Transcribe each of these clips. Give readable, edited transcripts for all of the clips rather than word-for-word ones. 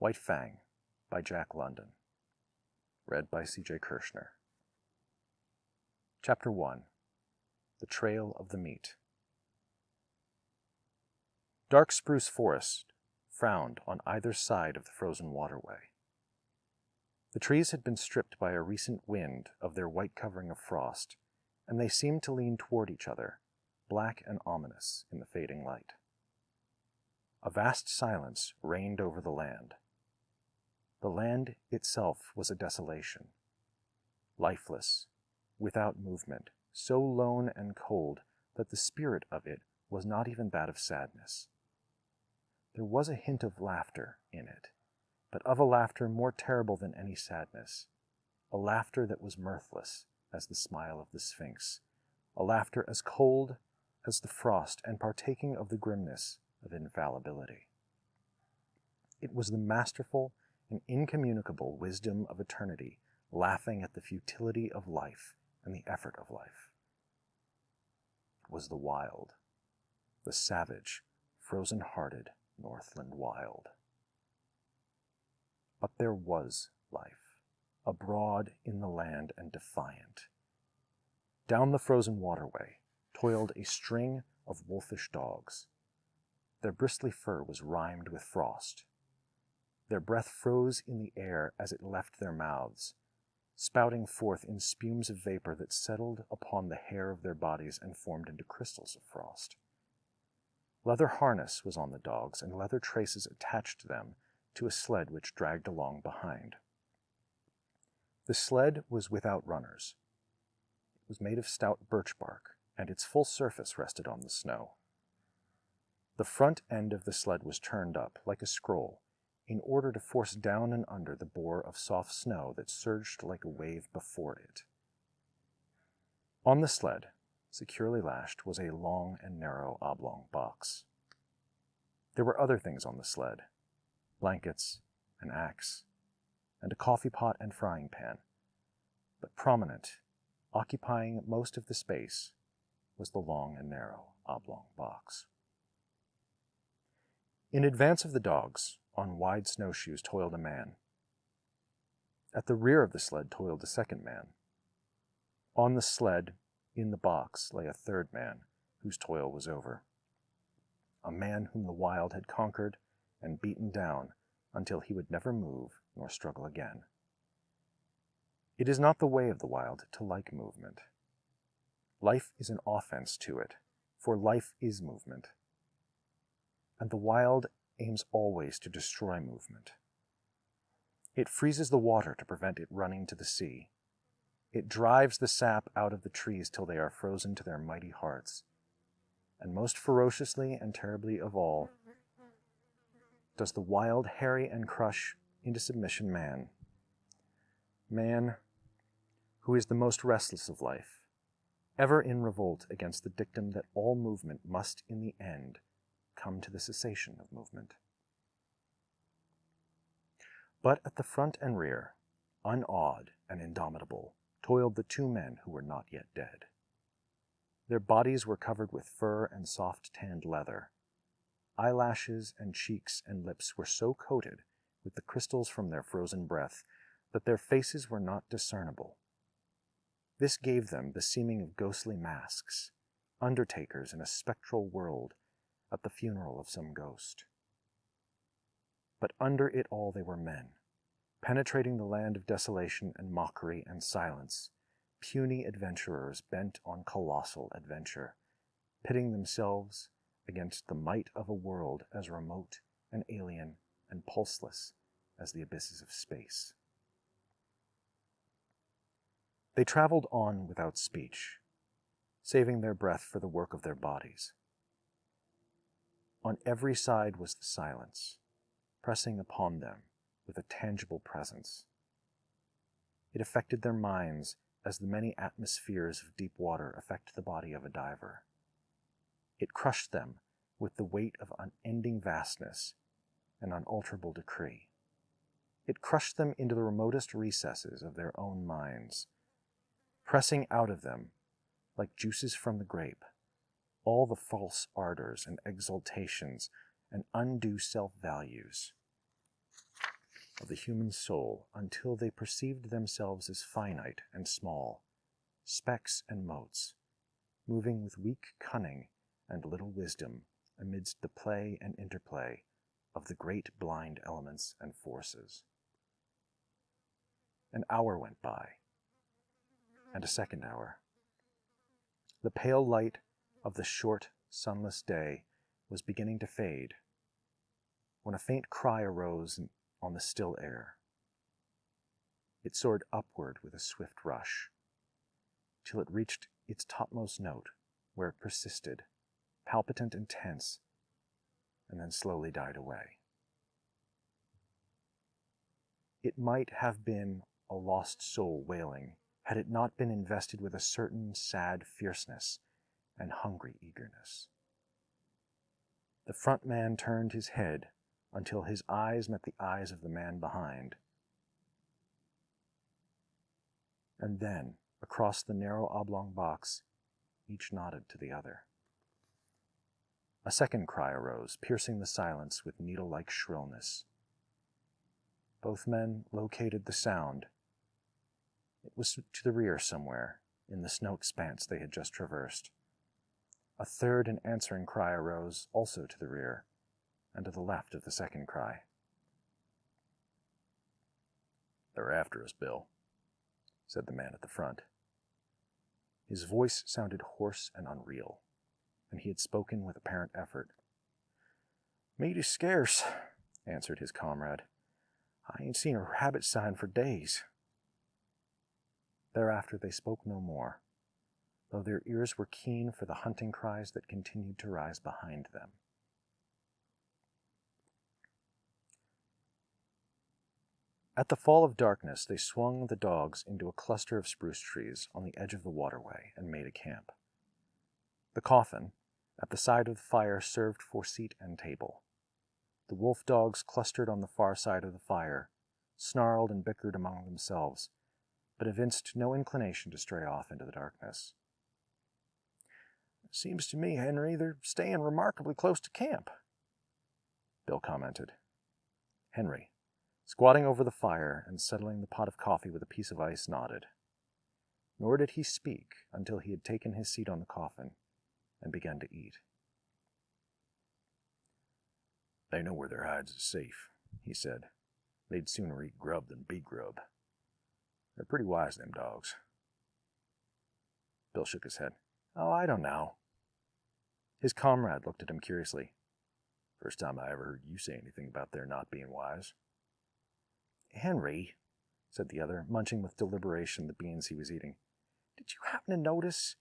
White Fang by Jack London. Read by C.J. Kershner. Chapter 1. The Trail of the Meat. Dark spruce forest frowned on either side of the frozen waterway. The trees had been stripped by a recent wind of their white covering of frost, and they seemed to lean toward each other, black and ominous in the fading light. A vast silence reigned over the land. The land itself was a desolation, lifeless, without movement, so lone and cold that the spirit of it was not even that of sadness. There was a hint of laughter in it, but of a laughter more terrible than any sadness, a laughter that was mirthless as the smile of the Sphinx, a laughter as cold as the frost and partaking of the grimness of infallibility. It was the masterful and incommunicable wisdom of eternity laughing at the futility of life and the effort of life. It was the wild, the savage, frozen-hearted Northland wild. But there was life, abroad in the land and defiant. Down the frozen waterway toiled a string of wolfish dogs. Their bristly fur was rimed with frost. Their breath froze in the air as it left their mouths, spouting forth in spumes of vapor that settled upon the hair of their bodies and formed into crystals of frost. Leather harness was on the dogs, and leather traces attached them to a sled which dragged along behind. The sled was without runners. It was made of stout birch bark, and its full surface rested on the snow. The front end of the sled was turned up, like a scroll, in order to force down and under the bore of soft snow that surged like a wave before it. On the sled, securely lashed, was a long and narrow oblong box. There were other things on the sled, blankets, an axe, and a coffee pot and frying pan, but prominent, occupying most of the space, was the long and narrow oblong box. In advance of the dogs, on wide snowshoes, toiled a man. At the rear of the sled toiled a second man. On the sled, in the box, lay a third man, whose toil was over. A man whom the wild had conquered and beaten down until he would never move nor struggle again. It is not the way of the wild to like movement. Life is an offense to it, for life is movement. And the wild aims always to destroy movement. It freezes the water to prevent it running to the sea. It drives the sap out of the trees till they are frozen to their mighty hearts. And most ferociously and terribly of all, does the wild harry and crush into submission man. Man, who is the most restless of life, ever in revolt against the dictum that all movement must in the end come to the cessation of movement. But at the front and rear, unawed and indomitable, toiled the two men who were not yet dead. Their bodies were covered with fur and soft tanned leather. Eyelashes and cheeks and lips were so coated with the crystals from their frozen breath that their faces were not discernible. This gave them the seeming of ghostly masks, undertakers in a spectral world at the funeral of some ghost. But under it all they were men, penetrating the land of desolation and mockery and silence, puny adventurers bent on colossal adventure, pitting themselves against the might of a world as remote and alien and pulseless as the abysses of space. They traveled on without speech, saving their breath for the work of their bodies. On every side was the silence, pressing upon them with a tangible presence. It affected their minds as the many atmospheres of deep water affect the body of a diver. It crushed them with the weight of unending vastness and unalterable decree. It crushed them into the remotest recesses of their own minds, pressing out of them, like juices from the grape, all the false ardors and exaltations and undue self-values. of the human soul until they perceived themselves as finite and small, specks and motes, moving with weak cunning and little wisdom amidst the play and interplay of the great blind elements and forces. An hour went by, and a second hour. The pale light of the short, sunless day was beginning to fade, when a faint cry arose on the still air. It soared upward with a swift rush, till it reached its topmost note, where it persisted, palpitant and tense, and then slowly died away. It might have been a lost soul wailing, had it not been invested with a certain sad fierceness and hungry eagerness. The front man turned his head until his eyes met the eyes of the man behind. And then, across the narrow oblong box, each nodded to the other. A second cry arose, piercing the silence with needle-like shrillness. Both men located the sound. It was to the rear somewhere, in the snow expanse they had just traversed. A third and answering cry arose, also to the rear, and to the left of the second cry. "They're after us, Bill," said the man at the front. His voice sounded hoarse and unreal, and he had spoken with apparent effort. "Meat is scarce," answered his comrade. "I ain't seen a rabbit sign for days." Thereafter they spoke no more, though their ears were keen for the hunting cries that continued to rise behind them. At the fall of darkness, they swung the dogs into a cluster of spruce trees on the edge of the waterway and made a camp. The coffin, at the side of the fire, served for seat and table. The wolf dogs clustered on the far side of the fire, snarled and bickered among themselves, but evinced no inclination to stray off into the darkness. "Seems to me, Henry, they're staying remarkably close to camp," Bill commented. Henry, squatting over the fire and settling the pot of coffee with a piece of ice, nodded. Nor did he speak until he had taken his seat on the coffin and begun to eat. "They know where their hides is safe," he said. "They'd sooner eat grub than be grub. They're pretty wise, them dogs." Bill shook his head. "Oh, I don't know." His comrade looked at him curiously. "First time I ever heard you say anything about their not being wise." "Henry," said the other, munching with deliberation the beans he was eating, "did you happen to notice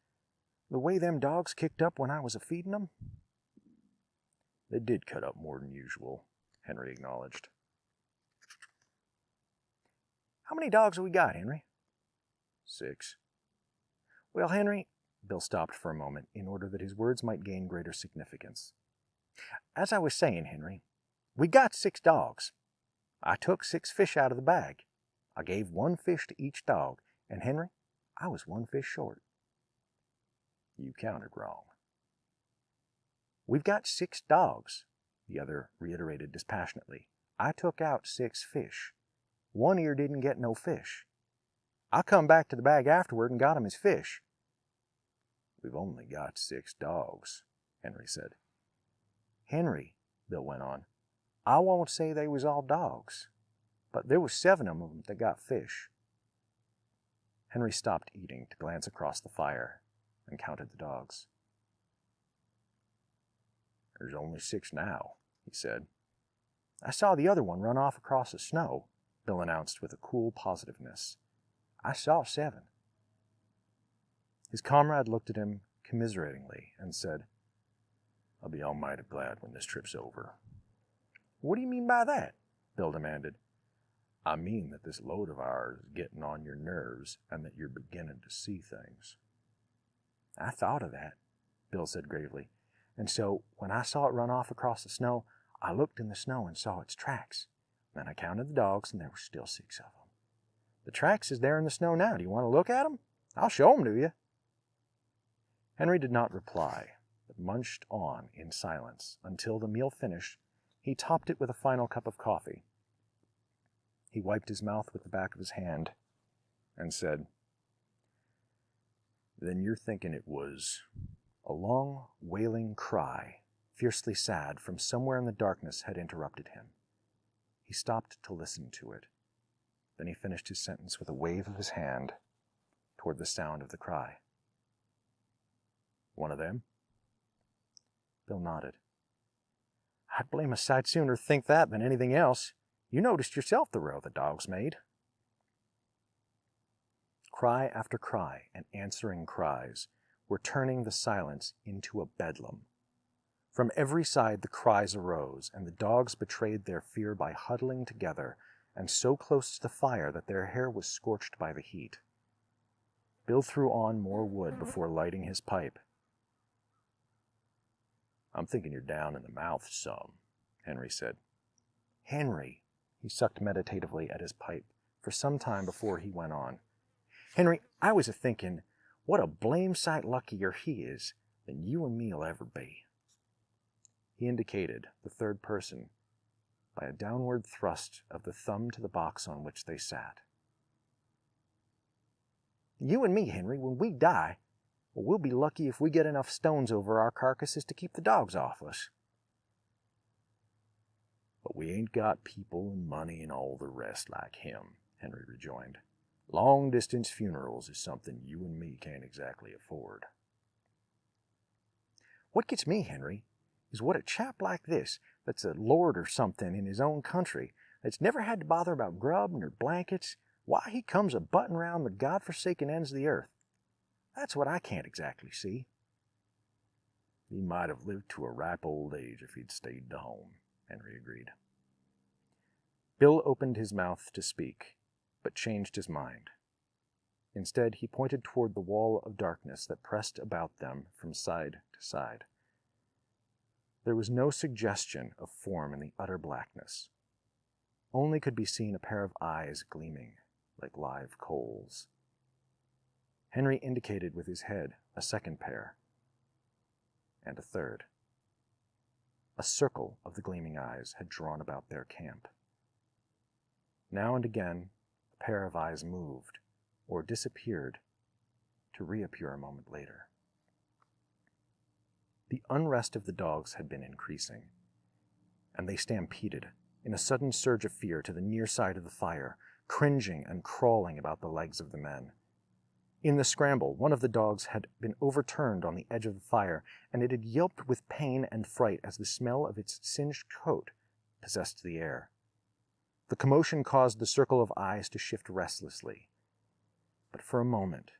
the way them dogs kicked up when I was a-feeding them?" "They did cut up more than usual," Henry acknowledged. "How many dogs have we got, Henry?" "6. "Well, Henry," Bill stopped for a moment in order that his words might gain greater significance. "As I was saying, Henry, we got 6 dogs. I took 6 fish out of the bag. I gave 1 fish to each dog, and Henry, I was 1 fish short." "You counted wrong." "We've got 6 dogs," the other reiterated dispassionately. "I took out 6 fish. One ear didn't get no fish. I come back to the bag afterward and got him his fish." "We've only got 6 dogs," Henry said. "Henry," Bill went on, "I won't say they was all dogs, but there was 7 of them that got fish." Henry stopped eating to glance across the fire and counted the dogs. "There's only 6 now," he said. "I saw the other one run off across the snow," Bill announced with a cool positiveness. "I saw 7. His comrade looked at him commiseratingly and said, "I'll be almighty glad when this trip's over." "What do you mean by that?" Bill demanded. "I mean that this load of ours is getting on your nerves and that you're beginning to see things." "I thought of that," Bill said gravely. "And so, when I saw it run off across the snow, I looked in the snow and saw its tracks. Then I counted the dogs, and there were still 6 of them. The tracks is there in the snow now. Do you want to look at them? I'll show them to you." Henry did not reply, but munched on in silence until, the meal finished, he topped it with a final cup of coffee. He wiped his mouth with the back of his hand and said, "Then you're thinking it was..." A long, wailing cry, fiercely sad, from somewhere in the darkness had interrupted him. He stopped to listen to it. Then he finished his sentence with a wave of his hand toward the sound of the cry. "One of them?" Bill nodded. "I'd blame a sight sooner think that than anything else. You noticed yourself the row the dogs made." Cry after cry and answering cries were turning the silence into a bedlam. From every side the cries arose, and the dogs betrayed their fear by huddling together and so close to the fire that their hair was scorched by the heat. Bill threw on more wood before lighting his pipe. "I'm thinking you're down in the mouth some," Henry said. "Henry," he sucked meditatively at his pipe for some time before he went on. "Henry, I was a-thinking what a blame sight luckier he is than you and me'll ever be." He indicated the third person by a downward thrust of the thumb to the box on which they sat. "You and me, Henry, when we die, well, we'll be lucky if we get enough stones over our carcasses to keep the dogs off us." "But we ain't got people and money and all the rest like him," Henry rejoined. "Long-distance funerals is something you and me can't exactly afford." "What gets me, Henry, is what a chap like this, that's a lord or something in his own country, that's never had to bother about grub nor blankets, why he comes a-butting round the godforsaken ends of the earth. That's what I can't exactly see." "He might have lived to a ripe old age if he'd stayed to home," Henry agreed. Bill opened his mouth to speak, but changed his mind. Instead, he pointed toward the wall of darkness that pressed about them from side to side. There was no suggestion of form in the utter blackness. Only could be seen a pair of eyes gleaming like live coals. Henry indicated with his head a second pair, and a third. A circle of the gleaming eyes had drawn about their camp. Now and again, a pair of eyes moved or disappeared to reappear a moment later. The unrest of the dogs had been increasing, and they stampeded in a sudden surge of fear to the near side of the fire, cringing and crawling about the legs of the men. In the scramble, one of the dogs had been overturned on the edge of the fire, and it had yelped with pain and fright as the smell of its singed coat possessed the air. The commotion caused the circle of eyes to shift restlessly, but for a moment,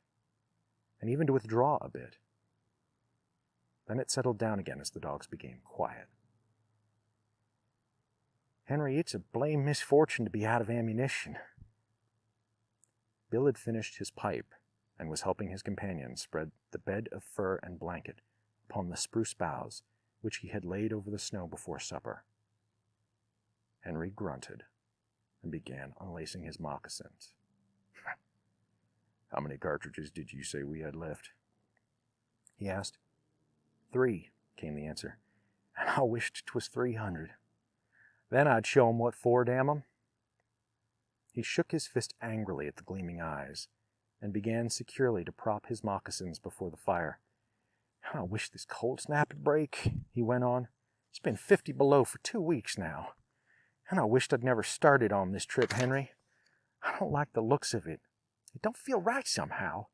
and even to withdraw a bit. Then it settled down again as the dogs became quiet. "Henry, it's a blame misfortune to be out of ammunition." Bill had finished his pipe and was helping his companion spread the bed of fur and blanket upon the spruce boughs which he had laid over the snow before supper. Henry grunted and began unlacing his moccasins. "How many cartridges did you say we had left?" he asked. "3," came the answer, "and I wished 'twas 300. Then I'd show 'em what for, damn 'em." He shook his fist angrily at the gleaming eyes and began securely to prop his moccasins before the fire. "I wish this cold snap'd break," he went on. "It's been 50 below for 2 weeks now. And I wished I'd never started on this trip, Henry. I don't like the looks of it. It don't feel right somehow.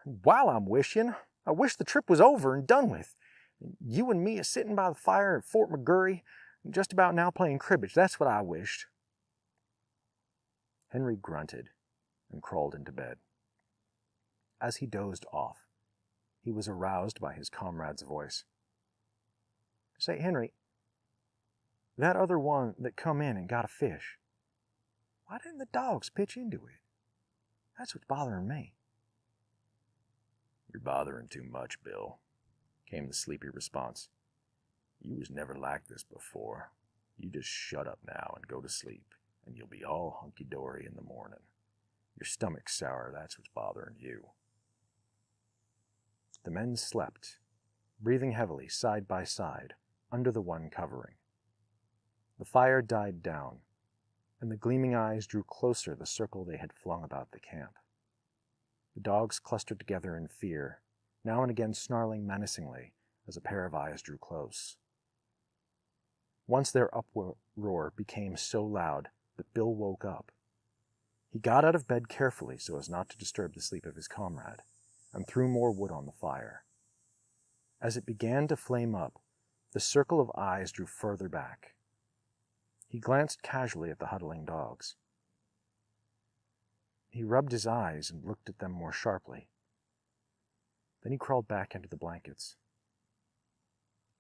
And while I'm wishing, I wish the trip was over and done with. You and me sitting by the fire at Fort McGurry, just about now playing cribbage. That's what I wished." Henry grunted and crawled into bed. As he dozed off, he was aroused by his comrade's voice. "Say, Henry, that other one that come in and got a fish, why didn't the dogs pitch into it? That's what's bothering me." "You're bothering too much, Bill," came the sleepy response. "You was never like this before. You just shut up now and go to sleep, and you'll be all hunky-dory in the morning. Your stomach's sour, that's what's bothering you." The men slept, breathing heavily side by side, under the one covering. The fire died down, and the gleaming eyes drew closer the circle they had flung about the camp. The dogs clustered together in fear, now and again snarling menacingly as a pair of eyes drew close. Once their uproar became so loud that Bill woke up. He got out of bed carefully so as not to disturb the sleep of his comrade, and threw more wood on the fire. As it began to flame up, the circle of eyes drew further back. He glanced casually at the huddling dogs. He rubbed his eyes and looked at them more sharply. Then he crawled back into the blankets.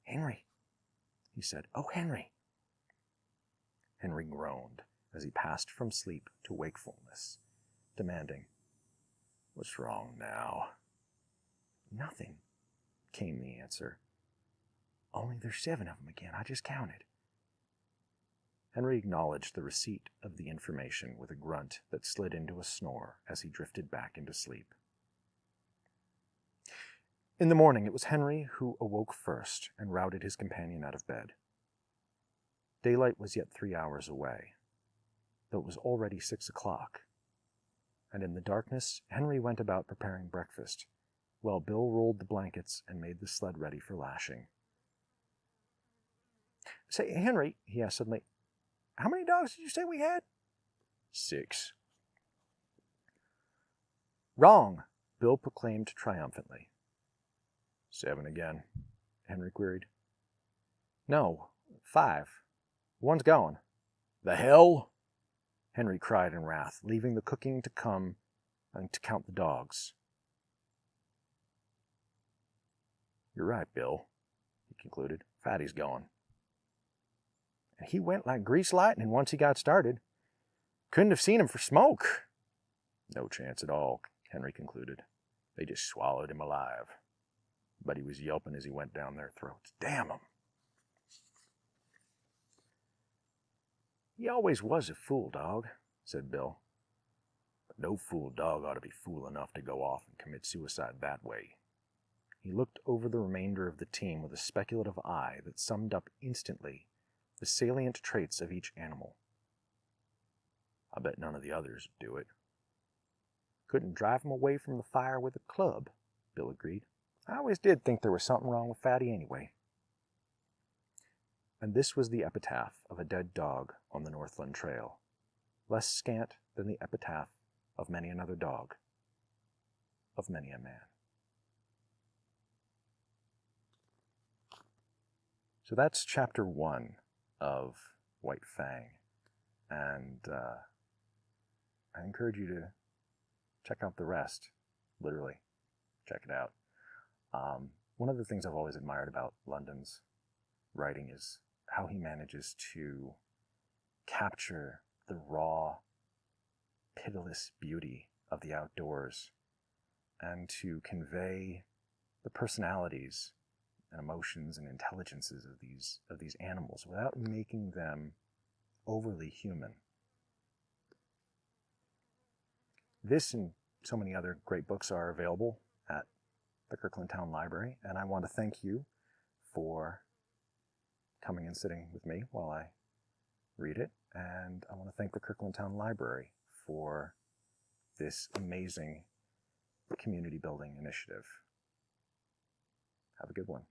"Henry," he said. "Oh, Henry." Henry groaned as he passed from sleep to wakefulness, demanding, "What's wrong now?" "Nothing," came the answer. "Only there's 7 of them again. I just counted." Henry acknowledged the receipt of the information with a grunt that slid into a snore as he drifted back into sleep. In the morning, it was Henry who awoke first and routed his companion out of bed. Daylight was yet 3 hours away, though it was already 6 o'clock, and in the darkness, Henry went about preparing breakfast, while Bill rolled the blankets and made the sled ready for lashing. "Say, Henry," he asked suddenly, "how many dogs did you say we had?" 6. "Wrong," Bill proclaimed triumphantly. 7 again, Henry queried. "No, 5. One's gone." "The hell?" Henry cried in wrath, leaving the cooking to come and to count the dogs. "You're right, Bill," he concluded. "Fatty's gone. And he went like greased lightning once he got started. Couldn't have seen him for smoke." "No chance at all," Henry concluded. "They just swallowed him alive. But he was yelping as he went down their throats. Damn him." "He always was a fool dog," said Bill. "But no fool dog ought to be fool enough to go off and commit suicide that way." He looked over the remainder of the team with a speculative eye that summed up instantly the salient traits of each animal. "I bet none of the others would do it." "Couldn't drive him away from the fire with a club," Bill agreed. "I always did think there was something wrong with Fatty anyway." And this was the epitaph of a dead dog on the Northland Trail, less scant than the epitaph of many another dog, of many a man. So that's chapter 1 of White Fang, and I encourage you to check out the rest, literally, check it out. One of the things I've always admired about London's writing is how he manages to capture the raw, pitiless beauty of the outdoors and to convey the personalities and emotions and intelligences of these animals without making them overly human. This and so many other great books are available at the Kirkland Town Library, and I want to thank you for coming and sitting with me while I read it, and I want to thank the Kirkland Town Library for this amazing community building initiative. Have a good one.